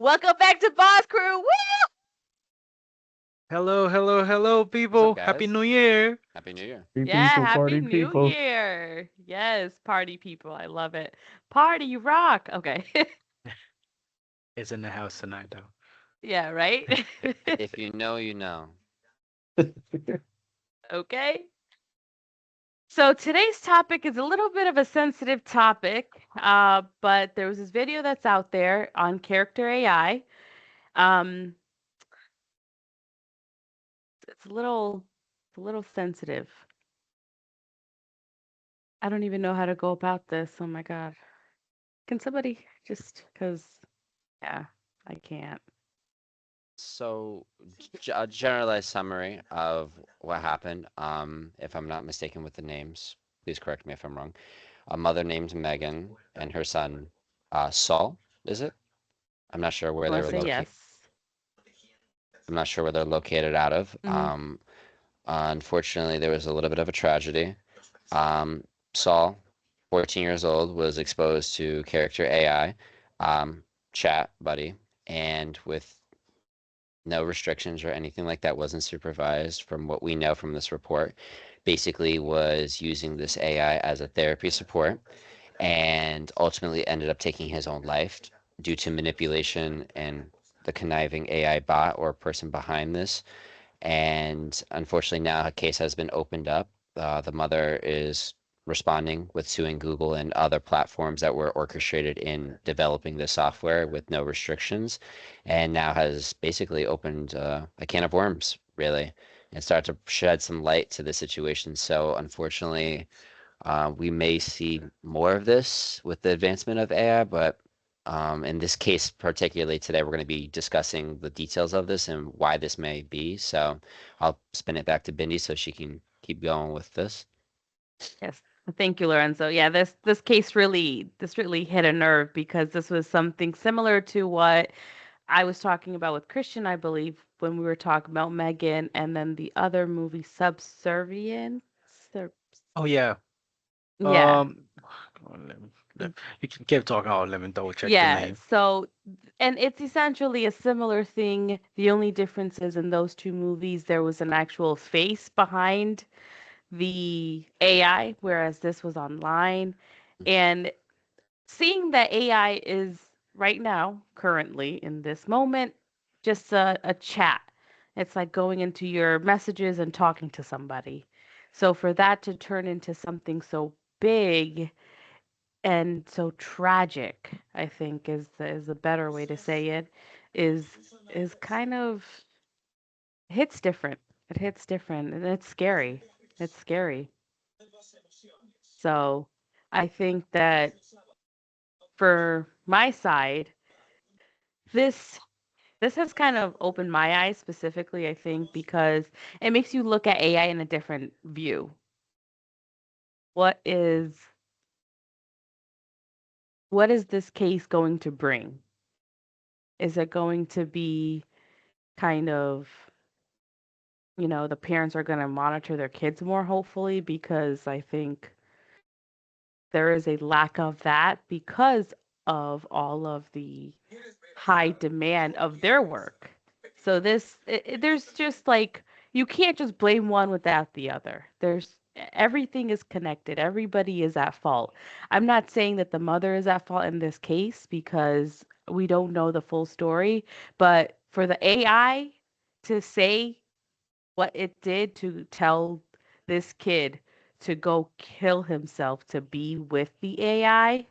Welcome back to BawseCrew. Woo! Hello, hello, hello, What's up, people. Happy guys? New Year. Happy New Year. Party Yeah, people, happy party new people. year. Yes, party people. I love it. Party rock. Okay. Is in the house tonight, though. Yeah, right? If you know, you know. Okay. So today's topic is a little bit of a sensitive topic, but there was this video that's out there on character AI. Um, it's a little sensitive. I don't even know how to go about this. Oh my God. Can somebody just, because, yeah, I can't. So, a generalized summary of what happened. If I'm not mistaken with the names, please correct me if I'm wrong. A mother named Megan and her son, Saul, is it? I'm not sure where I they want were to say located. yes. I'm not sure where they're located out of. Hmm. Unfortunately, there was a little bit of a tragedy. Um, Saul, 14 years old, was exposed to character AI, chat buddy, and with no restrictions or anything like that, wasn't supervised from what we know from this report, basically was using this AI as a therapy support and ultimately ended up taking his own life due to manipulation and the conniving AI bot or person behind this. And unfortunately, now a case has been opened up. The mother is responding with suing Google and other platforms that were orchestrated in developing the software with no restrictions, and now has basically opened a can of worms, really, and start to shed some light to the situation. So, unfortunately, we may see more of this with the advancement of AI, but in this case, particularly today, we're going to be discussing the details of this and why this may be. So I'll spin it back to Bindi so she can keep going with this. Yes. Thank you, Lorenzo. Yeah, this case really hit a nerve because this was something similar to what I was talking about with Christian, I believe, when we were talking about Megan and then the other movie Subservient. Sub- Oh yeah. Yeah. Um, you can keep talking. Oh, let me double check the Yeah. name. So, and it's essentially a similar thing. The only difference is in those two movies, there was an actual face behind the AI, whereas this was online. And seeing that AI is right now, currently in this moment, just a chat. It's like going into your messages and talking to somebody. So for that to turn into something so big and so tragic, I think is a better way to say it, is kind of hits different. It hits different and it's scary. It's scary. So I think that for my side, this this has kind of opened my eyes specifically, I think, because it makes you look at AI in a different view. What is what is this case going to bring? Is it going to be kind of, the parents are going to monitor their kids more, hopefully, because I think there is a lack of that because of all of the high demand of their work. So there's just like you can't just blame one without the other. There's everything is connected. Everybody is at fault. I'm not saying that the mother is at fault in this case because we don't know the full story, but for the AI to say what it did to tell this kid to go kill himself to be with the AI,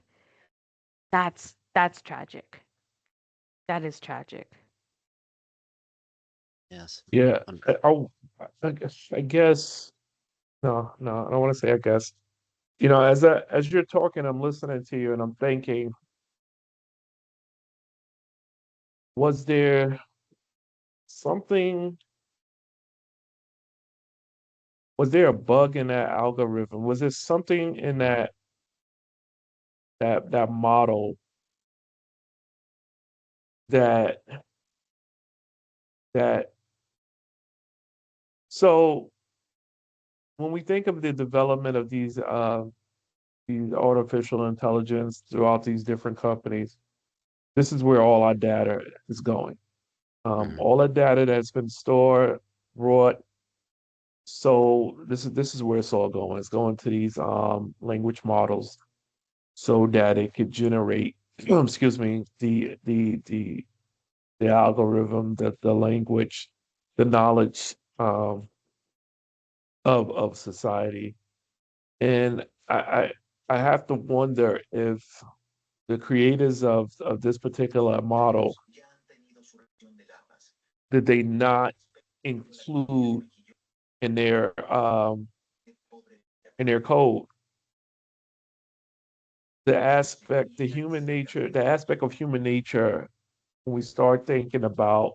that's tragic. That is tragic. Yes. Yeah, Un- I guess. No, no, I don't want to say I guess. As you're talking, I'm listening to you and I'm thinking, was there something? Was there a bug in that algorithm? Was there something in that model that that? So when we think of the development of these artificial intelligence throughout these different companies, this is where all our data is going. Mhm. All the data that's been stored, brought. So this is where it's all going. It's going to these language models so that it could generate, excuse me, the algorithm, the language, the knowledge of society. And I have to wonder if the creators of this particular model, did they not include in their code the aspect of human nature when we start thinking about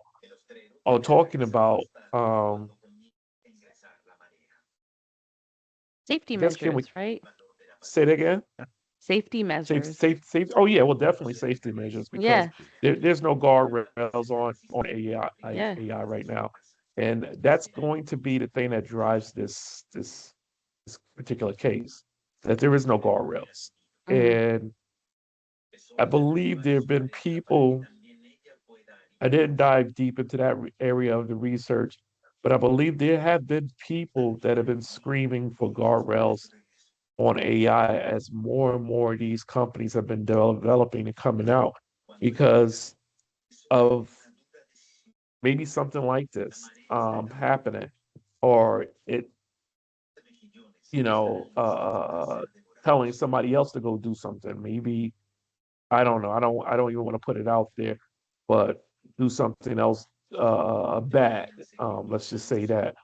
or talking about um Safety I guess can we measures, right? say it again? Safety measures. Safe. Oh yeah, well, definitely safety measures because Yeah. there's no guardrails on Yeah. AI right now, and that's going to be the thing that drives this particular case. That there is no guardrails, Mhm. and I believe there have been people. I didn't dive deep into that area of the research, but I believe there have been people that have been screaming for guardrails on AI as more and more of these companies have been developing and coming out because of maybe something like this happening or it, you know, telling somebody else to go do something. Maybe I don't know. I don't even want to put it out there, but do something else bad. Let's just say that.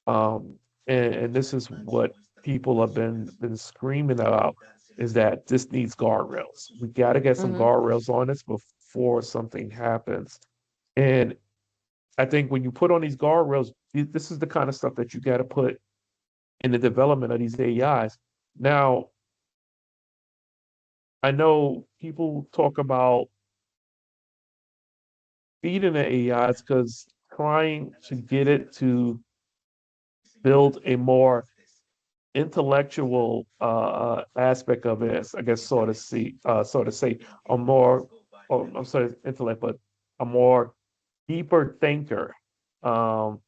Um, and this is what people have been screaming about is that this needs guardrails. We got to get some Mhm. guardrails on this before something happens. And I think when you put on these guardrails, this is the kind of stuff that you got to put in the development of these AIs. Now, I know people talk about feeding the AIs because trying to get it to build a more intellectual aspect of it, I guess, sort of say a more, oh, I'm sorry, intellect, but a more deeper thinker um,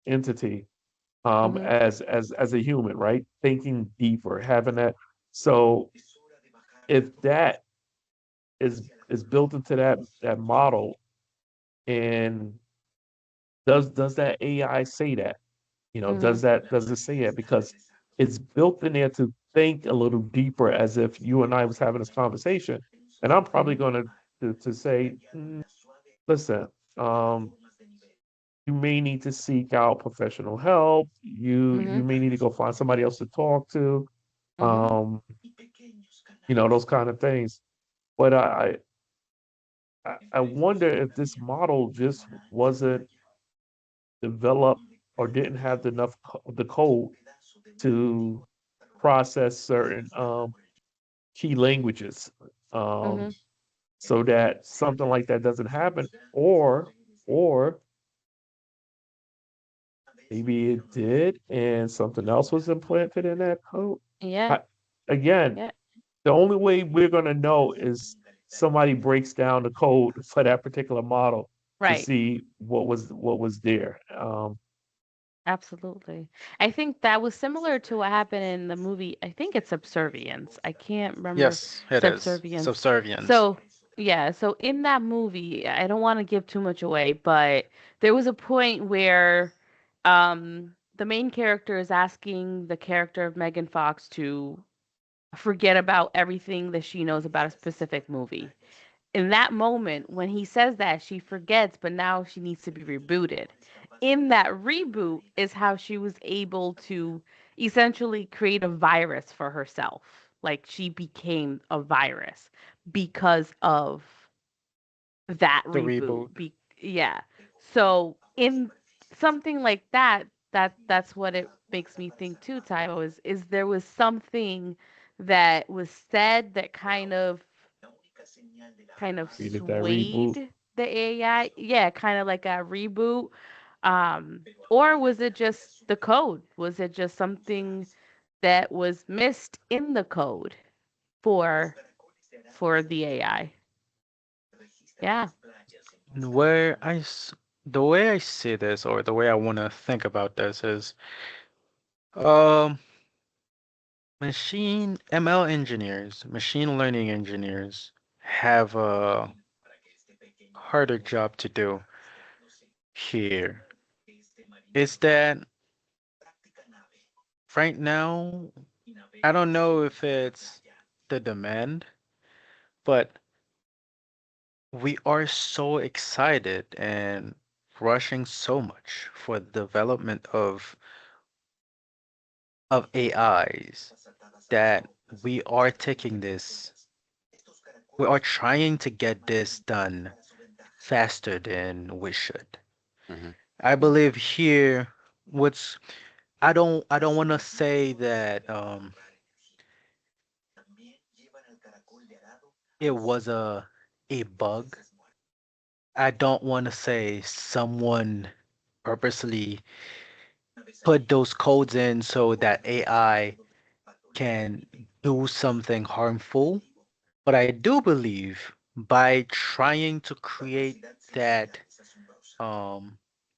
entity Mhm. as a human, right? Thinking deeper, having that. So if that is built into that model, and does that AI say that? You know, Mhm. does it say it? Because it's built in there to think a little deeper as if you and I was having this conversation. And I'm probably Mhm. going to say, listen, um, you may need to seek out professional help. You Mhm. may need to go find somebody else to talk to. Mhm. Um, those kind of things. But I wonder if this model just wasn't developed or didn't have enough the code to process certain key languages, um, Mhm. so that something like that doesn't happen, or maybe it did and something else was implanted in that code. Yeah. I, again, Yeah. the only way we're going to know is somebody breaks down the code for that particular model to Right. see what was there. Absolutely. I think that was similar to what happened in the movie. I think it's Subservience. I can't remember Yes, it is. Subservience. Subservience. So, yeah, so in that movie, I don't want to give too much away, but there was a point where the main character is asking the character of Megan Fox to forget about everything that she knows about a specific movie. In that moment, when he says that, she forgets, but now she needs to be rebooted. In that reboot is how she was able to essentially create a virus for herself. Like she became a virus because of that The reboot. reboot. Yeah. So in something like that, that's what it makes me think too, Taiwo, is there was something that was said that kind of Created that reboot. swayed the AI. Yeah, kind of like a reboot. Or was it just the code? Was it just something that was missed in the code for for the AI? Yeah. Where the way I see this, or the way I want to think about this is, um, machine ML engineers, machine learning engineers have a harder job to do here. Is that right now, I don't know if it's the demand, but we are so excited and rushing so much for the development of AIs that we are taking this, we are trying to get this done faster than we should. Hmm. I believe here, what's I don't want to say that it was a bug. I don't want to say someone purposely put those codes in so that AI can do something harmful. But I do believe by trying to create that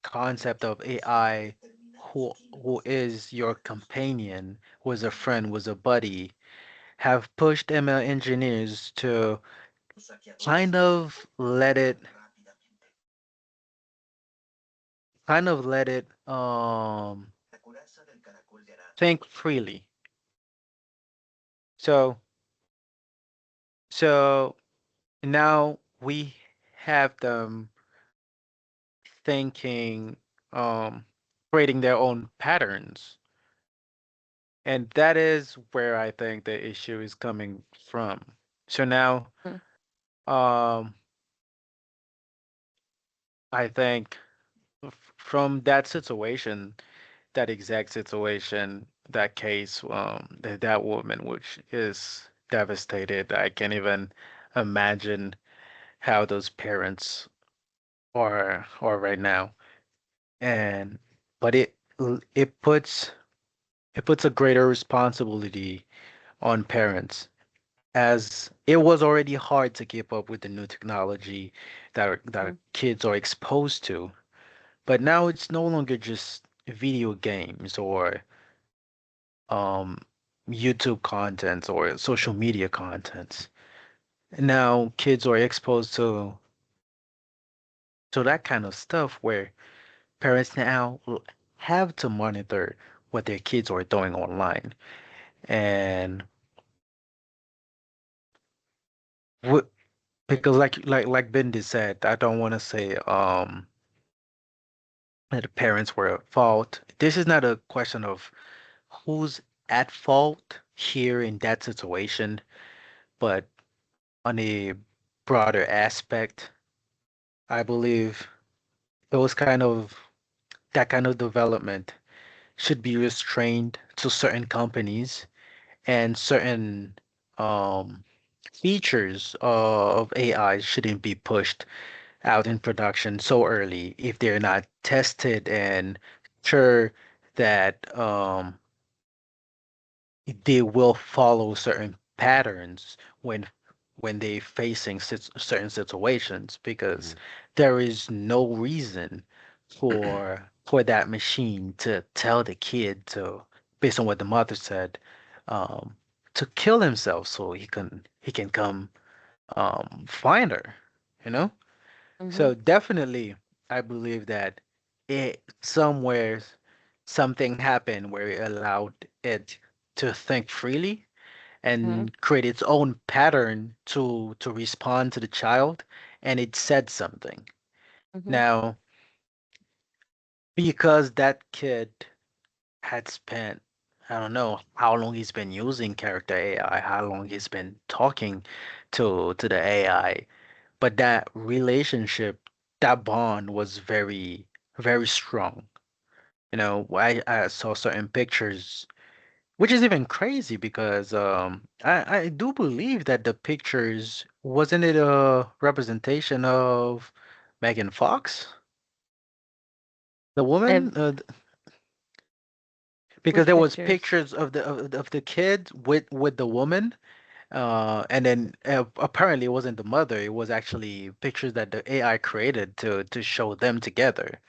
concept of AI who is your companion, who is a friend, who is a buddy, have pushed ML engineers to kind of let it think freely. So so now we have them thinking, um, creating their own patterns. And that is where I think the issue is coming from. So now, Mhm. um, I think from that situation, that exact situation, that case, that woman, which is devastated, I can't even imagine how those parents are right now. And but it puts a greater responsibility on parents, as it was already hard to keep up with the new technology that Mhm. kids are exposed to. But now it's no longer just video games or um, YouTube contents or social media contents. Now kids are exposed to that kind of stuff where parents now have to monitor what their kids are doing online. And what because like Bindi said, I don't want to say that the parents were at fault. This is not a question of who's at fault here in that situation, but on a broader aspect, I believe those kind of that kind of development should be restrained to certain companies and certain um, features of AI shouldn't be pushed out in production so early if they're not tested and sure that they will follow certain patterns when they facing certain situations, because Hmm. there is no reason for that machine to tell the kid to, based on what the mother said, um, to kill himself so he can come find her, you know? Mhm. So definitely, I believe that it somewhere something happened where it allowed it to think freely Mhm. and create its own pattern to respond to the child, and it said something. Mhm. Now, because that kid had spent, I don't know how long he's been using character AI, how long he's been talking to the AI, but that relationship, that bond was very, very strong. I saw certain pictures, which is even crazy because I do believe that the pictures, wasn't it a representation of Megan Fox, the woman? And Because which there was pictures? pictures of the kid with the woman, And then apparently it wasn't the mother. It was actually pictures that the AI created to show them together.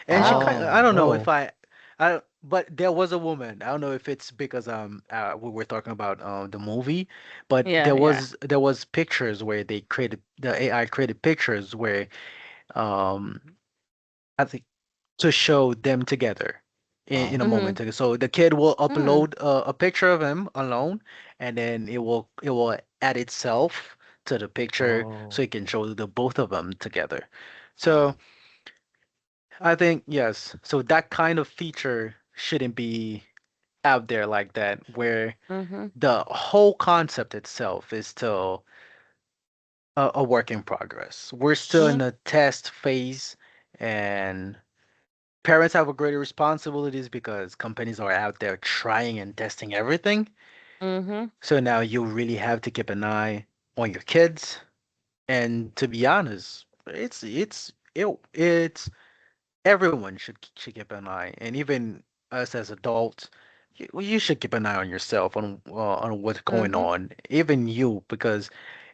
And she kind Oh, of, Oh I don't know if no. but there was a woman. I don't know if it's because we were talking about the movie, but Yeah, yeah. there was pictures where they created the AI created pictures where um I think to show them together in a oh, moment. Mhm. So the kid will Mm. upload a picture of him alone, and then it will add itself to the picture Oh. so it can show the both of them together. So wow. I think yes. So that kind of feature shouldn't be out there like that, where Mhm. the whole concept itself is still a work in progress. We're still in Mhm. a test phase, and parents have a greater responsibilities because companies are out there trying and testing everything. Mhm. So now you really have to keep an eye on your kids. And to be honest, it's everyone should keep an eye, and even us as adults, you should keep an eye on yourself on what's going Mhm. on. Even you, because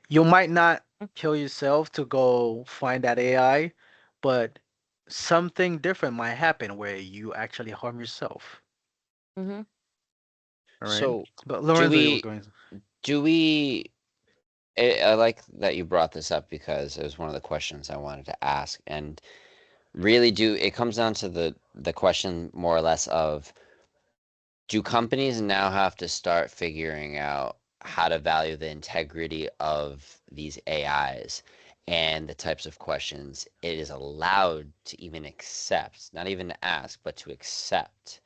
you might not kill yourself to go find that AI, but something different might happen where you actually harm yourself. Mhm. All right. So But do Lorenzo, you were we going. do we I like that you brought this up because it was one of the questions I wanted to ask, and really do it comes down to the question more or less of, do companies now have to start figuring out how to value the integrity of these AIs and the types of questions it is allowed to even accept, not even to ask, but to accept?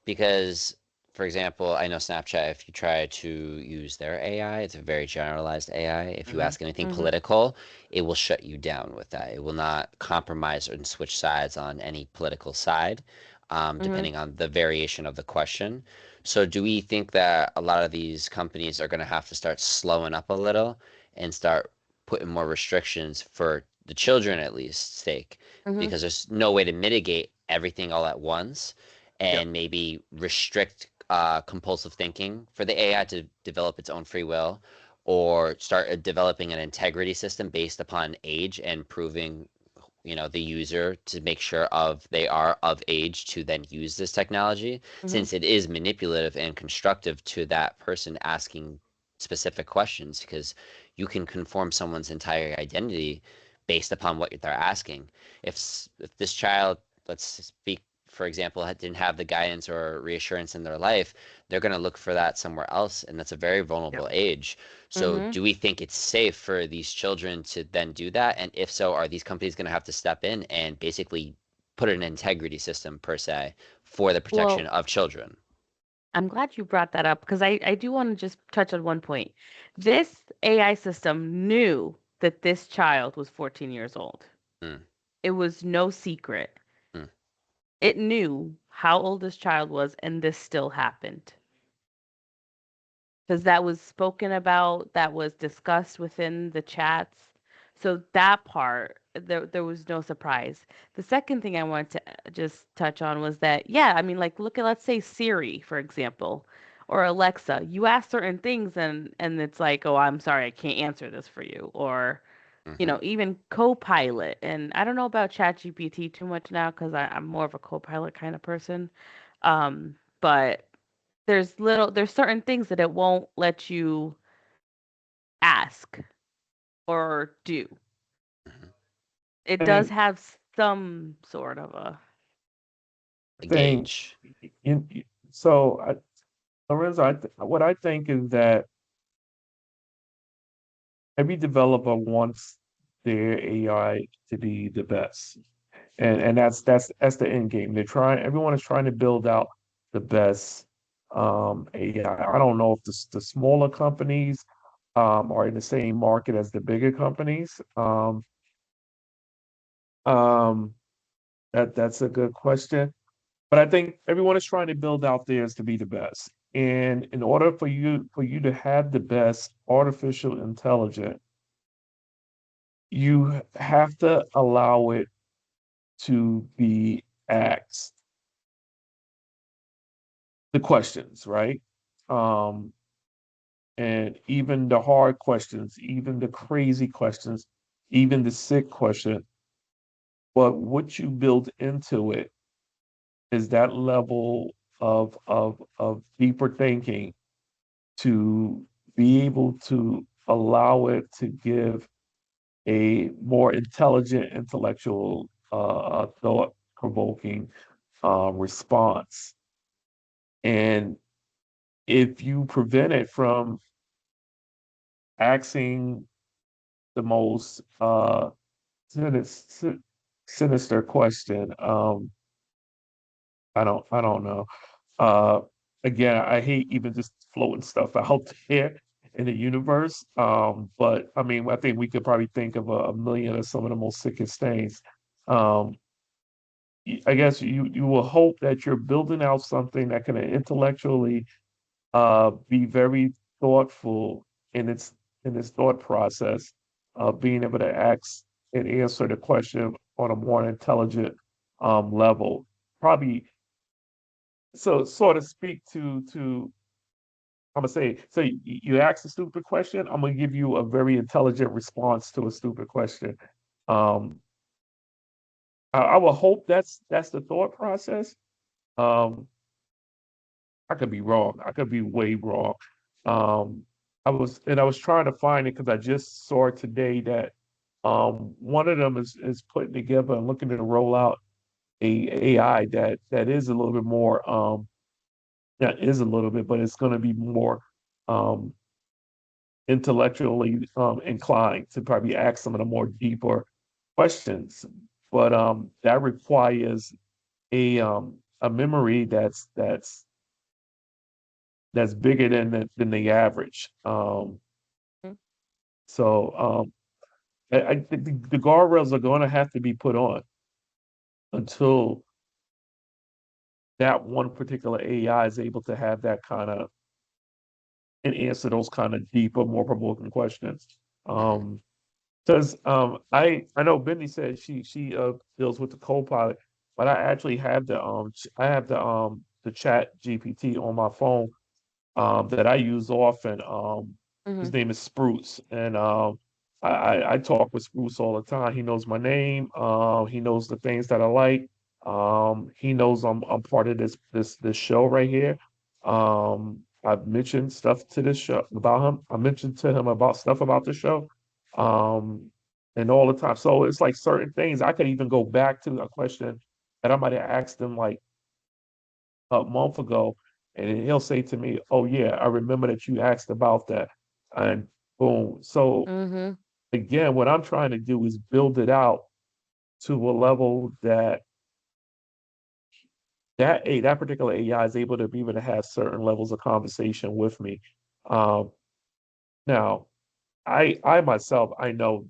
Because, for example, I know Snapchat, if you try to use their AI, it's a very generalized AI. If you Hmm. ask anything Mhm. political, it will shut you down with that. It will not compromise and switch sides on any political side, Mhm. depending on the variation of the question. So, do we think that a lot of these companies are going to have to start slowing up a little and start putting more restrictions for the children at least sake? Mhm. Because there's no way to mitigate everything all at once, Yep. and maybe restrict compulsive thinking for the AI to develop its own free will, or start developing an integrity system based upon age and proving, the user to make sure of they are of age to then use this technology, Mhm. since it is manipulative and constructive to that person asking specific questions, because you can conform someone's entire identity based upon what they're asking. If this child, let's speak for example, didn't have the guidance or reassurance in their life, they're going to look for that somewhere else, and that's a very vulnerable Yep. age. So, Mhm. do we think it's safe for these children to then do that? And if so, are these companies going to have to step in and basically put an integrity system per se for the protection Well, of children? I'm glad you brought that up because I do want to just touch on one point. This AI system knew that this child was 14 years old. Mm, It was no secret. mm, It knew how old this child was, and this still happened. Because that was spoken about, that was discussed within the chats. So that part, there was no surprise. The second thing I wanted to just touch on was that, yeah, I mean, like, look at, let's say Siri, for example, or Alexa. You ask certain things, and it's like, oh, I'm sorry, I can't answer this for you. Or, mm-hmm. even Copilot. And I don't know about ChatGPT too much now because I'm more of a Copilot kind of person. But there's certain things that it won't let you ask or do. Mm-hmm. It I does mean, have some sort of a I A think gauge. so. Lorenzo, what I think is that every developer wants their AI to be the best, and that's the end game. They're trying. Everyone is trying to build out the best AI. I don't know if the smaller companies are in the same market as the bigger companies. Um, that's a good question. But I think everyone is trying to build out theirs to be the best. And in order for you to have the best artificial intelligence, you have to allow it to be asked the questions, right? Um, And even the hard questions, even the crazy questions, even the sick question, but what you build into it is that level of deeper thinking to be able to allow it to give a more intelligent, intellectual, thought provoking response. And if you prevent it from asking the most sinister, sinister question, I don't know. Uh, Again, I hate even just floating stuff out there in the universe. But I mean, I think we could probably think of a million of some of the most sickest things. Um, I guess you will hope that you're building out something that can intellectually be very thoughtful in its thought process, being able to ask and answer the question on a more intelligent level. Probably so sort of speak to I'm gonna say so you ask a stupid question, I'm gonna give you a very intelligent response to a stupid question. Um, I will hope that's the thought process. Um, I could be wrong. I could be way wrong. Um, I was trying to find it because I just saw it today that one of them is putting together and looking to roll out a AI that is a little bit more that is a little bit, but it's going to be more um intellectually inclined to probably ask some of the more deeper questions. But that requires a memory that's bigger than the average. Mhm. So I think the guardrails are going to have to be put on until that one particular AI is able to have that kind of and answer those kind of deeper, more provoking questions. Mhm. Because I know Benny said she deals with the Copilot, but I actually have I have the Chat GPT on my phone that I use often. His Mhm. name is Spruce, and I talk with Spruce all the time. He knows my name. He knows the things that I like. He knows I'm part of this show right here. I've mentioned stuff to this show about him. I mentioned to him about stuff about the show, um, and all the time. So it's like certain things I could even go back to a question that I might have asked him like a month ago, and he'll say to me, "Oh yeah, I remember that you asked about that," and boom. So Mhm. again, what I'm trying to do is build it out to a level that that particular AI is able to be able to have certain levels of conversation with me. Um, Now, I myself, I know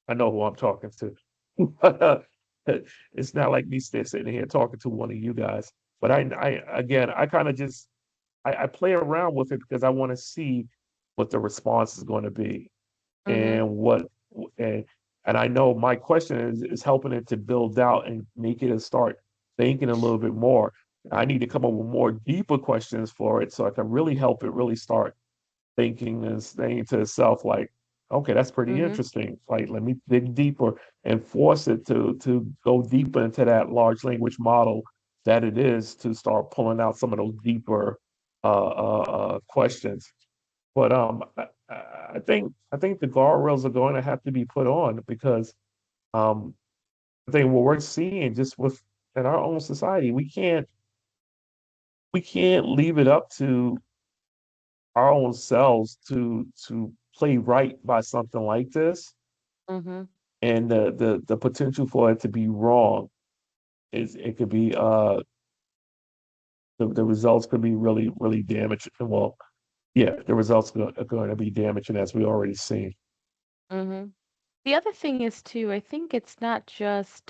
who I'm talking to. It's not like me sitting here talking to one of you guys. But I again, I kind of just I play around with it because I want to see what the response is going to be Mhm. and what and and I know my question is helping it to build out and make it to start thinking a little bit more. I need to come up with more deeper questions for it so I can really help it really start thinking and saying to itself like, okay, that's pretty Mhm. interesting. Like, let me dig deeper and force it to go deeper into that large language model that it is to start pulling out some of those deeper questions. But I think the guardrails are going to have to be put on because um, I think what we're seeing just with in our own society, we can't leave it up to our own selves to play right by something like this, Mhm. and the potential for it to be wrong is it could be the results could be really damaging. Well, yeah, the results are going to be damaging as we already seen. Mhm. The other thing is too, I think it's not just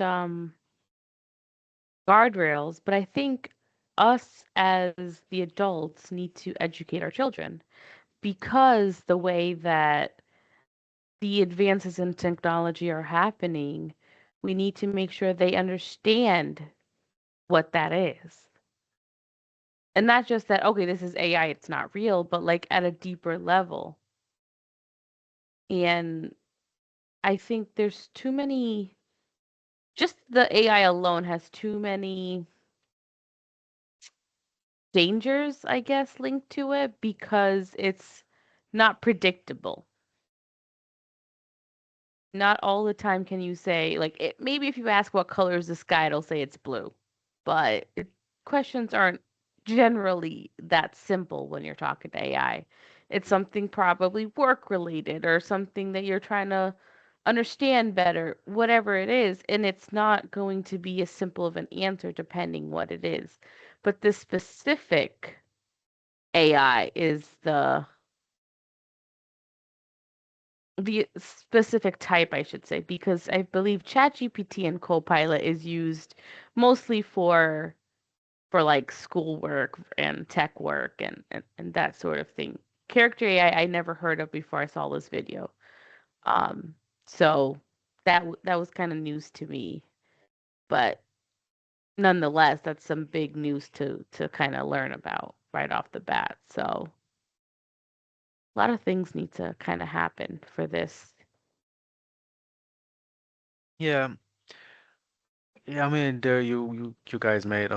guardrails, but I think us as the adults need to educate our children because the way that the advances in technology are happening, we need to make sure they understand what that is. And not just that, okay, this is AI, it's not real, but like at a deeper level. And I think there's too many, just the AI alone has too many dangers, I guess, linked to it because it's not predictable. Not all the time can you say, like, maybe if you ask what color is the sky, it'll say it's blue. But questions aren't generally that simple when you're talking to AI. It's something probably work related or something that you're trying to understand better, whatever it is. And it's not going to be as simple of an answer depending what it is. But this specific AI is the specific type, I should say, because I believe ChatGPT and Copilot is used mostly for like schoolwork and tech work and that sort of thing. Character AI I never heard of before I saw this video. Um, so that was kind of news to me, but nonetheless, that's some big news to kind of learn about right off the bat. So a lot of things need to kind of happen for this. Yeah, yeah. I mean, there you guys made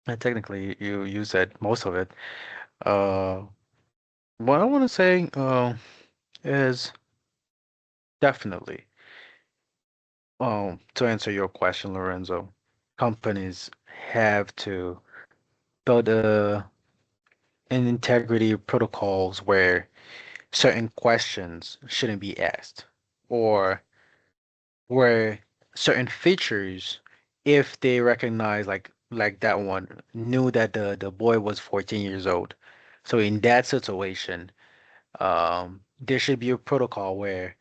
and technically you said most of it. Uh, what I want to say is definitely to answer your question, Lorenzo, companies have to build an integrity protocols where certain questions shouldn't be asked, or where certain features, if they recognize like that one, knew that the boy was 14 years old. So in that situation, there should be a protocol where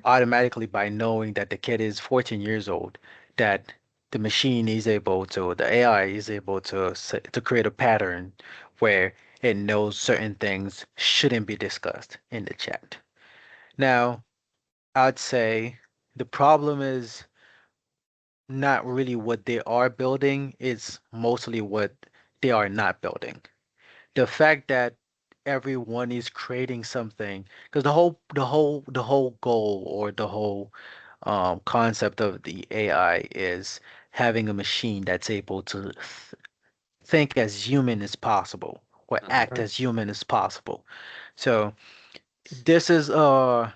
automatically by knowing that the kid is 14 years old, that the machine is able to, the AI is able to create a pattern where it knows certain things shouldn't be discussed in the chat. Now, I'd say the problem is not really what they are building, it's mostly what they are not building. The fact that everyone is creating something, because the whole goal or the whole concept of the AI is having a machine that's able to think as human as possible or act Right. as human as possible. So this is uh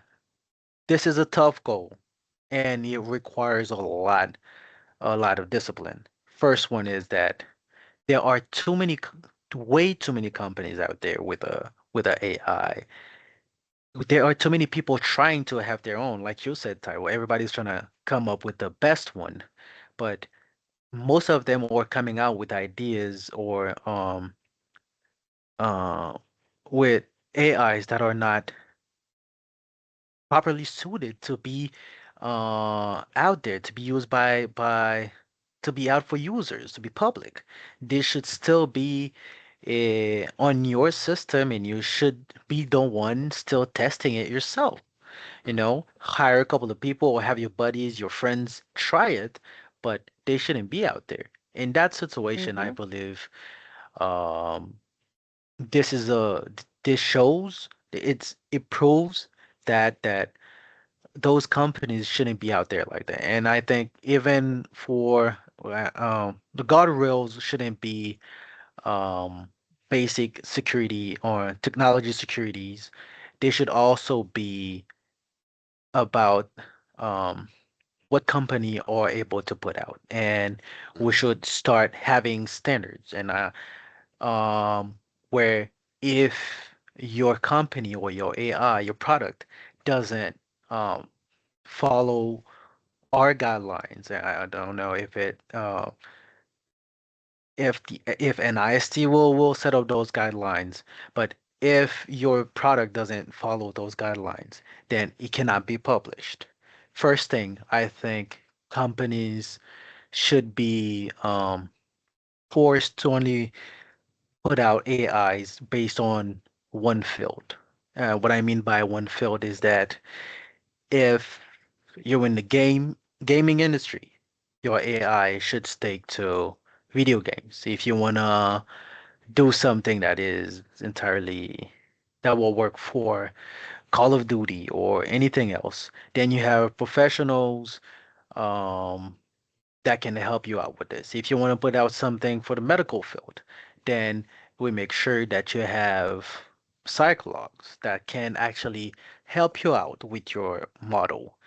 this is a tough goal, and it requires a lot of discipline. First one is that there are way too many companies out there with a AI. There are too many people trying to have their own, like you said, Taiwo. Everybody's trying to come up with the best one, but most of them are coming out with ideas or uh with AIs that are not properly suited to be out there, to be used by to be out for users, to be public. This should still be on your system, and you should be the one still testing it yourself. Hire a couple of people or have your buddies, your friends try it, but they shouldn't be out there. In that situation, I Mm-hmm. believe um, this shows it proves that those companies shouldn't be out there like that. And I think even for the guardrails shouldn't be um, basic security or technology securities. They should also be about um, what company are able to put out, and we Mhm. should start having standards and where if your company or your AI, your product doesn't um, follow our guidelines. I don't know if an IST will set up those guidelines, but if your product doesn't follow those guidelines, then it cannot be published. First thing, I think companies should be forced to only put out AIs based on one field. What I mean by one field is that if you're in the gaming industry, your AI should stick to video games. If you wanna do something that is entirely that will work for Call of Duty or anything else. Then you have professionals um, that can help you out with this. If you want to put out something for the medical field, then we make sure that you have psychologs that can actually help you out with your model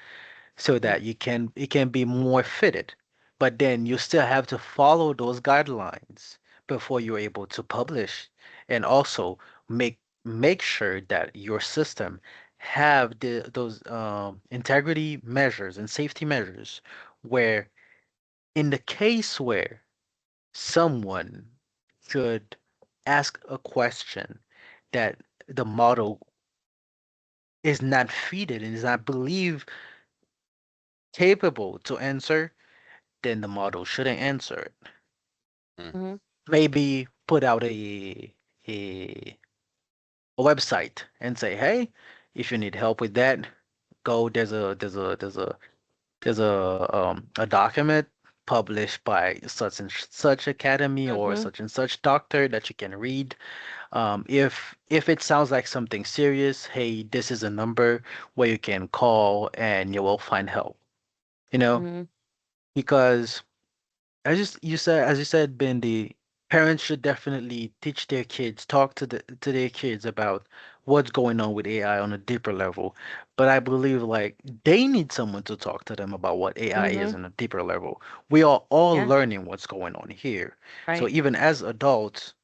so Mm, that it can be more fitted. But then you still have to follow those guidelines before you're able to publish and also make sure that your system have those integrity measures and safety measures where in the case where someone should ask a question that the model is not feeded and is not believed capable to answer, then the model shouldn't answer it. Mm, mhm, Maybe put out a website and say, hey, if you need help with that, go. There's a document published by such and such academy or mhm, such and such doctor that you can read. If it sounds like something serious, hey, this is a number where you can call and you will find help. You know, mhm, because as you said, Bindi, parents should definitely teach their kids, talk to their kids about what's going on with AI on a deeper level. But I believe like they need someone to talk to them about what AI is mhm. on a deeper level. We are all Yeah, learning what's going on here. So right. even as adults,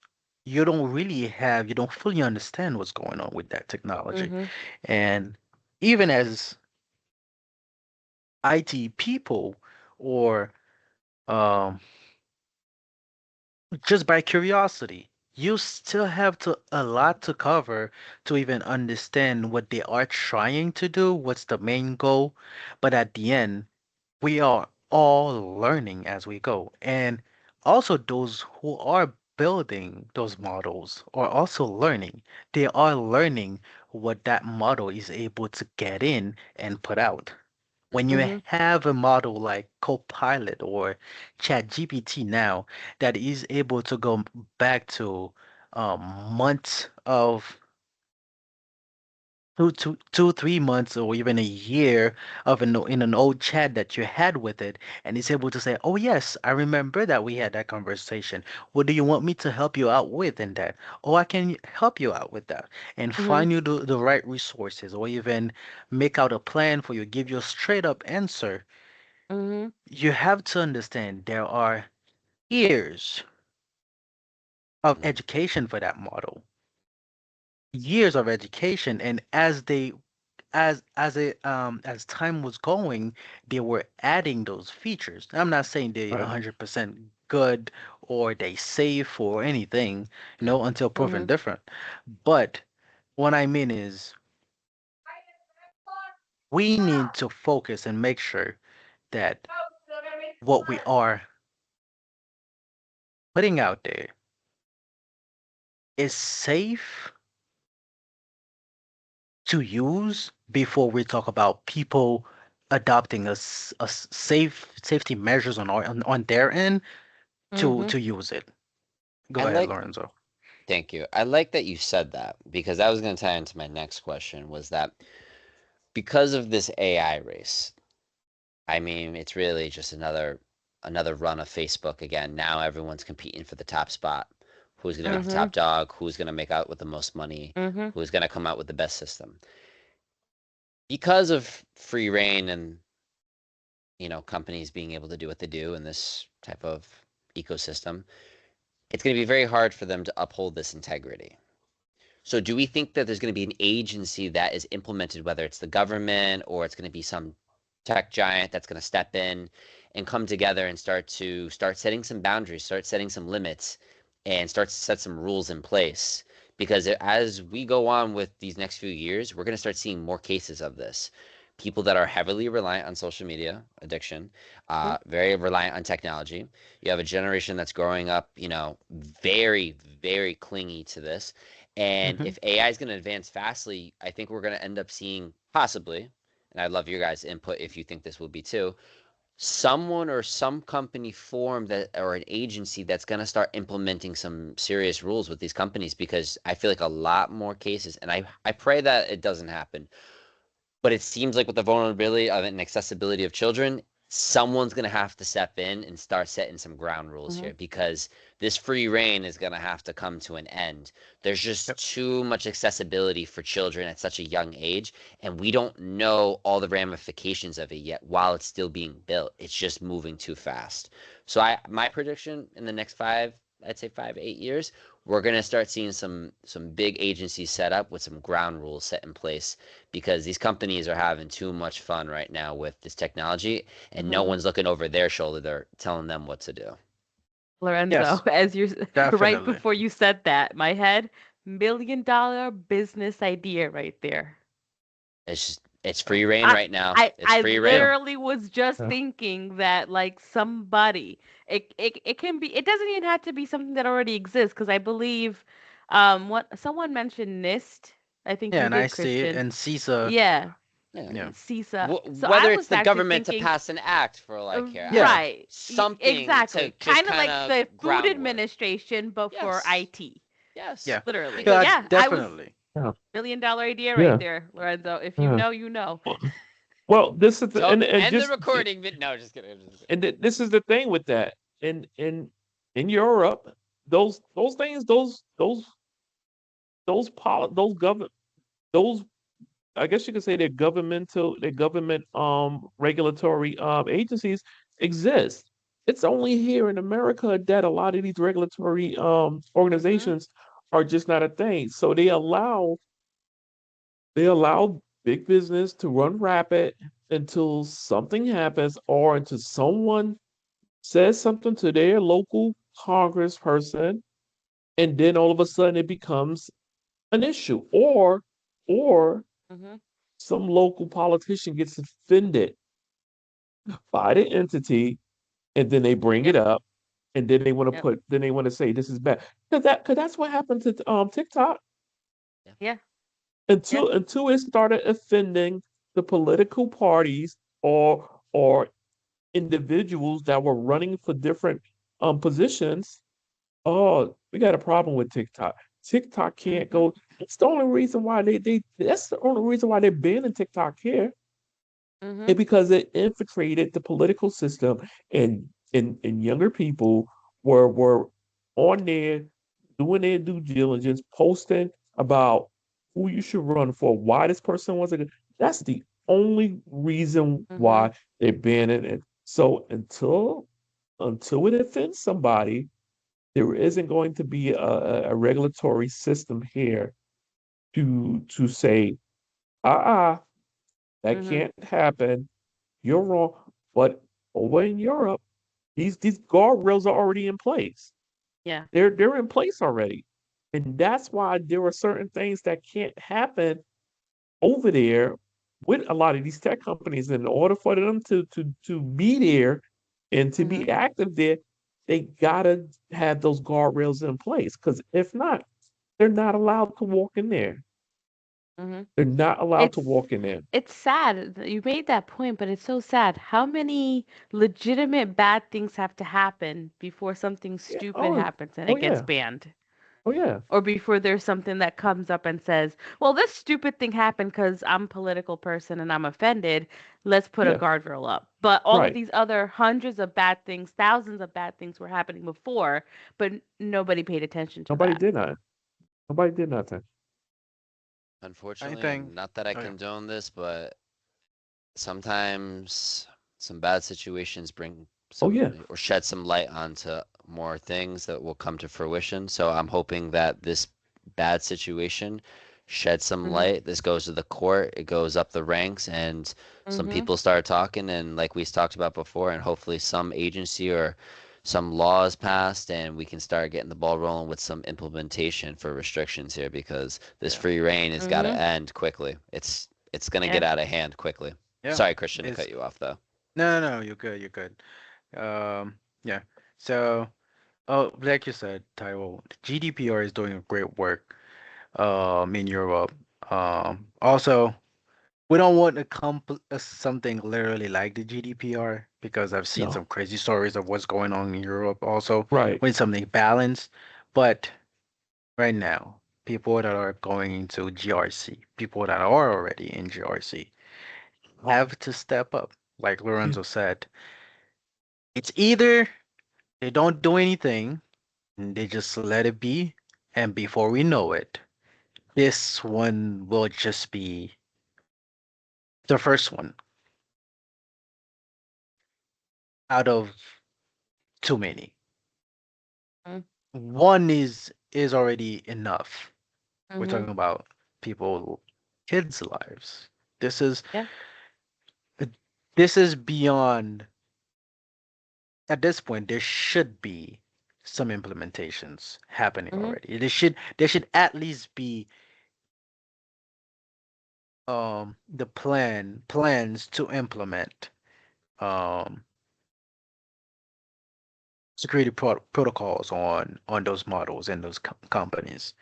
you don't fully understand what's going on with that technology. Mhm, And even as IT people or um just by curiosity. You still have to a lot to cover to even understand what they are trying to do, what's the main goal. But at the end, we are all learning as we go. And also those who are building those models are also learning. They are learning what that model is able to get in and put out. When mhm. you mhm, have a model like Copilot or ChatGPT now that is able to go back to months of 3 months or even a year of in an old chat that you had with it, and it's able to say, "Oh yes, I remember that we had that conversation. What do you want me to help you out with in that? Oh, I can help you out with that, and mhm, find you the right resources, or even make out a plan for you, give you a straight up answer." mhm, You have to understand there are years of Mm. education for that model, years of education, and as time was going, they were adding those features. I'm not saying they Right. 100% good or they safe or anything, Mm. until proven mhm, different. But what I mean is we need to focus and make sure that what we are putting out there is safe to use before we talk about people adopting safety measures on their end mhm, to use it. Go I ahead, like, Lorenzo. thank you. I like that you said that because that was going to tie into my next question was that because of this AI race, I mean, it's really just another run of Facebook again. Now everyone's competing for the top spot. Who's going to be the mhm, top dog? Who's going to make out with the most money? mhm, Who's going to come out with the best system? Because of free reign and, companies being able to do what they do in this type of ecosystem, it's going to be very hard for them to uphold this integrity. So, do we think that there's going to be an agency that is implemented, whether it's the government or it's going to be some tech giant that's going to step in and come together and start setting some boundaries, start setting some limits, and start to set some rules in place? Because as we go on with these next few years, we're going to start seeing more cases of this. People that are heavily reliant on social media addiction, mhm, very reliant on technology. You have a generation that's growing up, very, very clingy to this, and Hmm. if AI is going to advance fastly, I think we're going to end up seeing possibly, and I'd love your guys' input if you think this will be too, someone or some company form that, or an agency that's going to start implementing some serious rules with these companies, because I feel like a lot more cases, and I pray that it doesn't happen, but it seems like with the vulnerability of and accessibility of children, someone's going to have to step in and start setting some ground rules Mm-hmm. here, because this free reign is going to have to come to an end. There's just Yep. too much accessibility for children at such a young age, and we don't know all the ramifications of it yet while it's still being built. It's just moving too fast. So my prediction in the next I'd say 5 to 8 years, we're going to start seeing some big agencies set up with some ground rules set in place, because these companies are having too much fun right now with this technology, and no Mm-hmm. one's looking over their shoulder. They're telling them what to do. Lorenzo, Yes, as you right definitely. before you said that, my head, $1 million business idea right there. It's Oh, free reign I right now. I It's I free reign. yeah. literally was just Yeah. thinking that like somebody it can be, it doesn't even have to be something that already exists, because I believe what someone mentioned NIST. I think Yeah, you and I did, see it, Christian. and CISA. Yeah, Yeah. Yeah. CISA. So I Whether it's was the actually government to thinking pass an act for like here, Yeah. right. something to Exactly. just Kind of kind like of the Food groundwork. Administration but for Yes. IT. Yes. Yeah. Literally. Yeah, Because Yeah, I was definitely. Yeah. $1 million idea right Yeah. there, Lorenzo. If you Yeah. know, you know. Well, this is the, don't and end the just recording. No, just kidding. Just kidding. this is the thing with that. In Europe, those things, those government, those, I guess you could say they're government regulatory agencies exist. It's only here in America that a lot of these regulatory Mhm. organizations are just not a thing. So they allow big business to run rapid until something happens, or until someone says something to their local congressperson, and then all of a sudden it becomes an issue, or Mhm. some local politician gets offended by the entity, and then they bring it Yep. up, and Yep. then they want to say this is bad, because that's what happened to TikTok Yeah. Yeah. Yeah. until it started offending the political parties, or individuals that were running for different positions. Oh, we got a problem with TikTok. TikTok can't Mhm. go. It's the only reason why they that's the only reason why they're banning TikTok here. Mhm. It because it infiltrated the political system, and younger people were on there doing their due diligence, posting about who you should run for, why this person was a good. That's the only reason Mhm. why they're banning it. So until it offends somebody, there isn't going to be a regulatory system here to say, uh-uh, that Mhm. can't happen. You're wrong. But over in Europe, these guardrails are already in place. Yeah. They're in place already. And that's why there are certain things that can't happen over there with a lot of these tech companies. In order for them to be there and to be Mhm. active there, they gotta have those guardrails in place. Because if not, they're not allowed to walk in there. Mhm. They're not allowed to It's walk in there. it's sad that you made that point, but it's so sad. How many legitimate bad things have to happen before something Yeah. stupid Oh, happens and oh it gets yeah. banned? Oh yeah. Or before there's something that comes up and says, "Well, this stupid thing happened because I'm a political person and I'm offended. Let's put a Yeah. guardrail up." But all of Right. these other hundreds of bad things, thousands of bad things were happening before, but nobody paid attention to Nobody that. did not. Nobody did nothing. I Unfortunately, think. and not that I Oh yeah. condone this, but sometimes some bad situations bring Oh some yeah. or shed some light onto more things that will come to fruition. So I'm hoping that this bad situation sheds some Mhm. light. This goes to the court, it goes up the ranks, and some Mhm. people start talking, and like we talked about before, and hopefully some agency or some law is passed, and we can start getting the ball rolling with some implementation for restrictions here, because this Yeah. free reign has got to Mhm. end quickly. It's gonna get Yeah. out of hand quickly. Yeah. Sorry, Christian, to It's cut you off though. no, you're good. You're good. Yeah. So, oh, like you said, Taiwo, GDPR is doing a great work. In Europe. Also, we don't want something literally like the GDPR because I've seen No. some crazy stories of what's going on in Europe also Right. when something balanced. But right now, people that are going into GRC, people that are already in GRC, have to step up. Like Yeah. Lorenzo said, it's either they don't do anything and they just let it be, and before we know it, this one will just be the first one out of too many. Mm, One is already enough. We're mhm. talking about people, kids' lives. This is Yeah. this is beyond. At this point, there should be some implementations happening Mhm. already. There should at least be the plans to implement um security protocols on those models and those companies.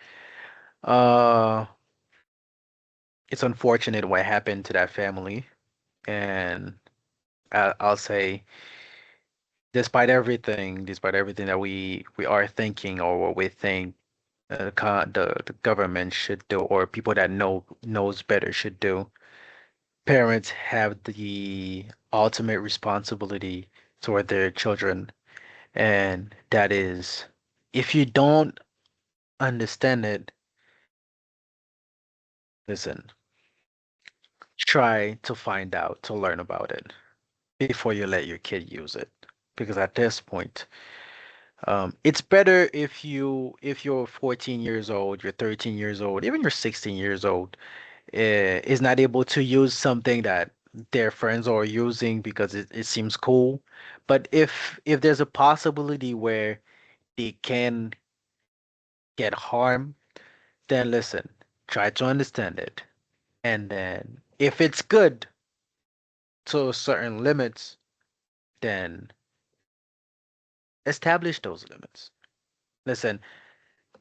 Uh, it's unfortunate what happened to that family, and I'll say, despite everything that we are thinking or what we think the government should do, or people that knows better should do, parents have the ultimate responsibility toward their children, and that is, if you don't understand it, listen, try to find out, to learn about it before you let your kid use it. Because at this point, it's better if you're 14 years old, you're 13 years old, even you're 16 years old, is not able to use something that their friends are using because it seems cool. But if there's a possibility where they can get harm, then listen, try to understand it. And then if it's good to certain limits, then establish those limits. Listen,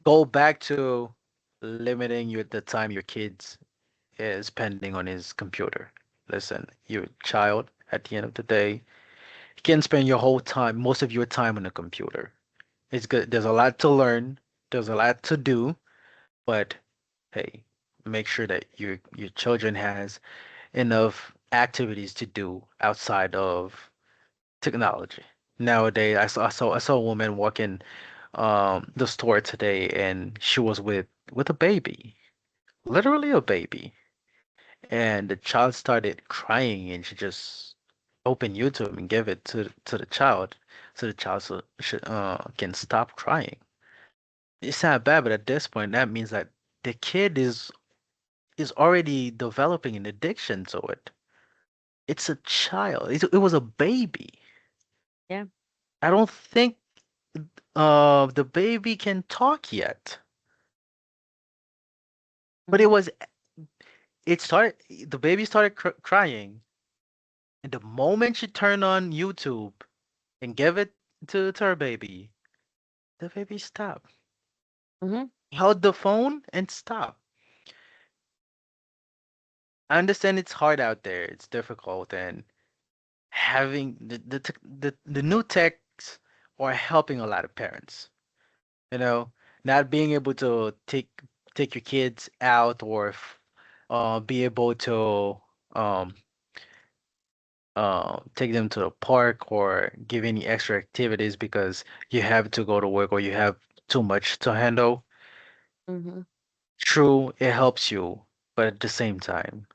go back to limiting the time your kids is spending on his computer. Listen, your child at the end of the day, you can spend your whole time, most of your time on the computer. It's good. There's a lot to learn. There's a lot to do, but hey, make sure that your children has enough activities to do outside of technology. Nowadays, I saw a woman walking the store today, and she was with a baby, literally a baby, and the child started crying, and she just opened YouTube and gave it to the child, so the child can stop crying. It's not bad, but at this point, that means that the kid is already developing an addiction to it. It's a child. It was a baby. Yeah. I don't think the baby can talk yet. But Mhm. the baby started crying, and the moment she turned on YouTube and gave it to her baby, the baby stopped. Mhm. Held the phone and stopped. I understand it's hard out there. It's difficult, and having the new techs are helping a lot of parents. You know, not being able to take your kids out, or be able to um take them to the park or give any extra activities because you have to go to work or you have too much to handle. Mhm. True, it helps you, but at the same time,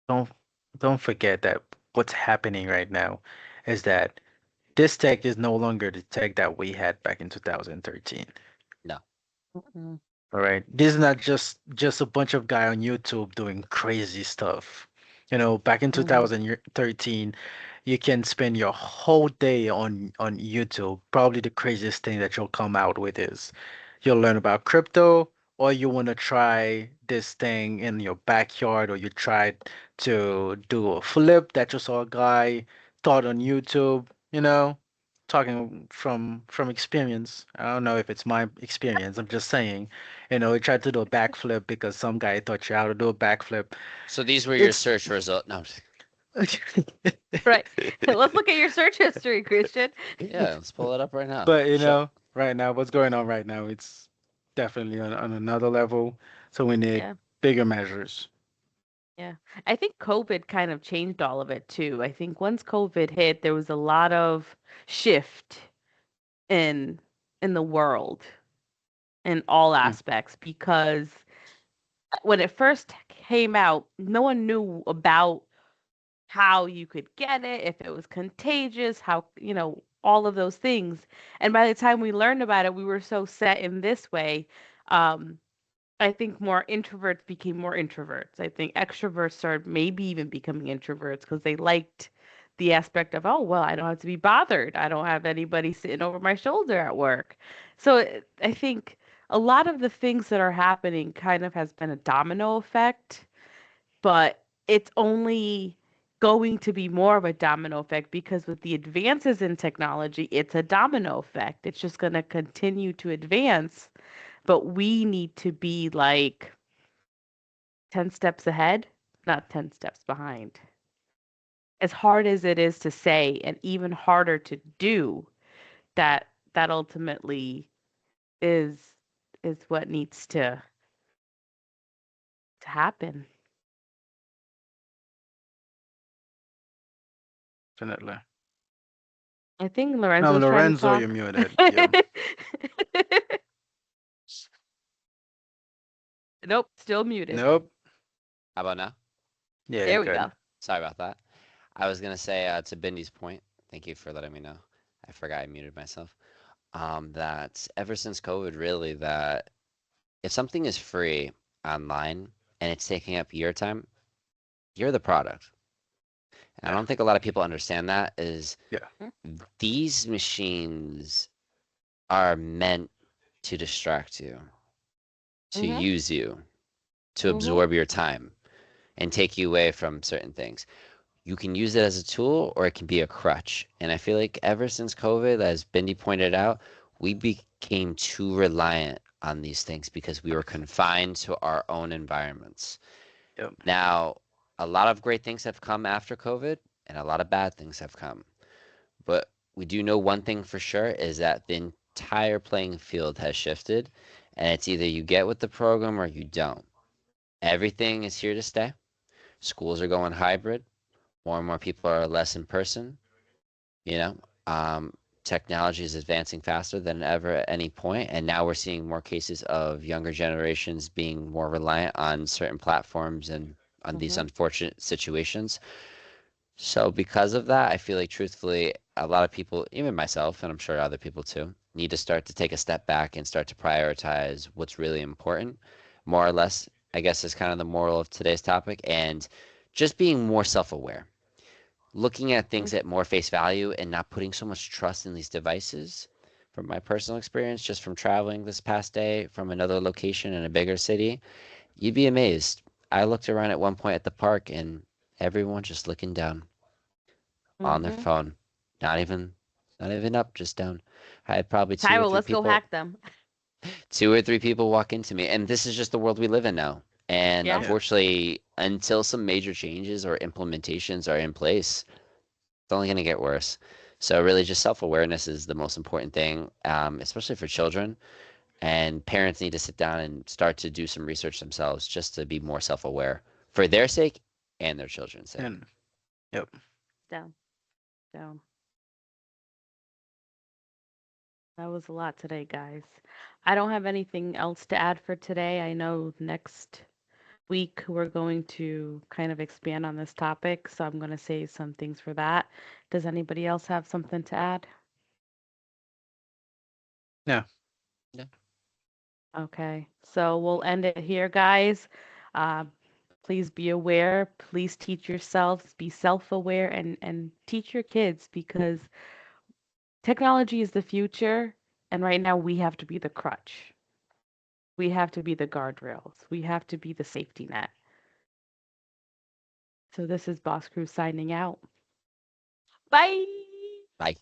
don't don't forget that what's happening right now is that this tech is no longer the tech that we had back in 2013. No. Mhm. All right. This is not just a bunch of guy on YouTube doing crazy stuff. Back in Mhm. 2013, you can spend your whole day on YouTube. Probably the craziest thing that you'll come out with is you'll learn about crypto, or you want to try this thing in your backyard, or you tried to do a flip that you saw a guy taught on YouTube, talking from experience. I don't know if it's my experience. I'm just saying, he tried to do a backflip because some guy taught you how to do a backflip. So these were your It's search result. No, I'm just Right. Let's look at your search history, Christian. yeah, let's pull it up right now. but Show. right now, what's going on right now, it's definitely on another level. So we need Yeah. bigger measures. Yeah. I think COVID kind of changed all of it too. I think once COVID hit, there was a lot of shift in in the world in all Mm, aspects because when it first came out, no one knew about how you could get it, if it was contagious, how, all of those things. And by the time we learned about it, we were so set in this way. Um, I think more introverts became more introverts. I think extroverts started maybe even becoming introverts because they liked the aspect of, oh, well, I don't have to be bothered. I don't have anybody sitting over my shoulder at work. So I think a lot of the things that are happening kind of has been a domino effect, but it's only going to be more of a domino effect because with the advances in technology, it's a domino effect. It's just going to continue to advance, but we need to be like 10 steps ahead, not 10 steps behind. As hard as it is to say and even harder to do, that ultimately is is what needs to happen. definitely. I think No, Lorenzo's trying to Lorenzo, you're talk. muted. Yeah. Nope, still muted. Nope. How about now? Yeah, you're There we good. go. Sorry about that. I was gonna say to Bindy's point. Thank you for letting me know. I forgot I muted myself. That ever since COVID, really, that if something is free online and it's taking up your time, you're the product. And I Yeah. don't think a lot of people understand that is Yeah. Mhm, these machines are meant to distract you, to mhm, use you, to mhm, absorb your time and take you away from certain things. You can use it as a tool or it can be a crutch. And I feel like ever since COVID, as Bindi pointed out, we became too reliant on these things because we were confined to our own environments. Yep. Now, a lot of great things have come after COVID and a lot of bad things have come. But we do know one thing for sure is that the entire playing field has shifted, and it's either you get with the program or you don't. Everything is here to stay. Schools are going hybrid. More and more people are less in person. You know, um, technology is advancing faster than ever at any point, and now we're seeing more cases of younger generations being more reliant on certain platforms and on these mhm, unfortunate situations. So because of that, I feel like truthfully, a lot of people, even myself, and I'm sure other people too, need to start to take a step back and start to prioritize what's really important, more or less, I guess is kind of the moral of today's topic, and just being more self-aware, looking at things mhm, at more face value and not putting so much trust in these devices. From my personal experience, just from traveling this past day from another location in a bigger city, you'd be amazed. I looked around at one point at the park and everyone just looking down on their mhm. phone. Not even not even up, just down. I had probably two or Tyra, three let's go people, hack them. two or three people walk into me, and this is just the world we live in now. And Yeah. Yeah. unfortunately, until some major changes or implementations are in place, it's only going to get worse. So really, just self-awareness is the most important thing, especially for children. And parents need to sit down and start to do some research themselves just to be more self-aware for their sake and their children's sake. And yep. Down, down. That was a lot today, guys. I don't have anything else to add for today. I know next week we're going to kind of expand on this topic, so I'm going to say some things for that. Does anybody else have something to add? Yeah. Yeah. Okay, so we'll end it here, guys. Uh, please be aware. Please teach yourselves. Be self-aware and teach your kids because technology is the future, and right now we have to be the crutch. We have to be the guardrails. We have to be the safety net. So this is Boss Crew signing out. Bye. Bye.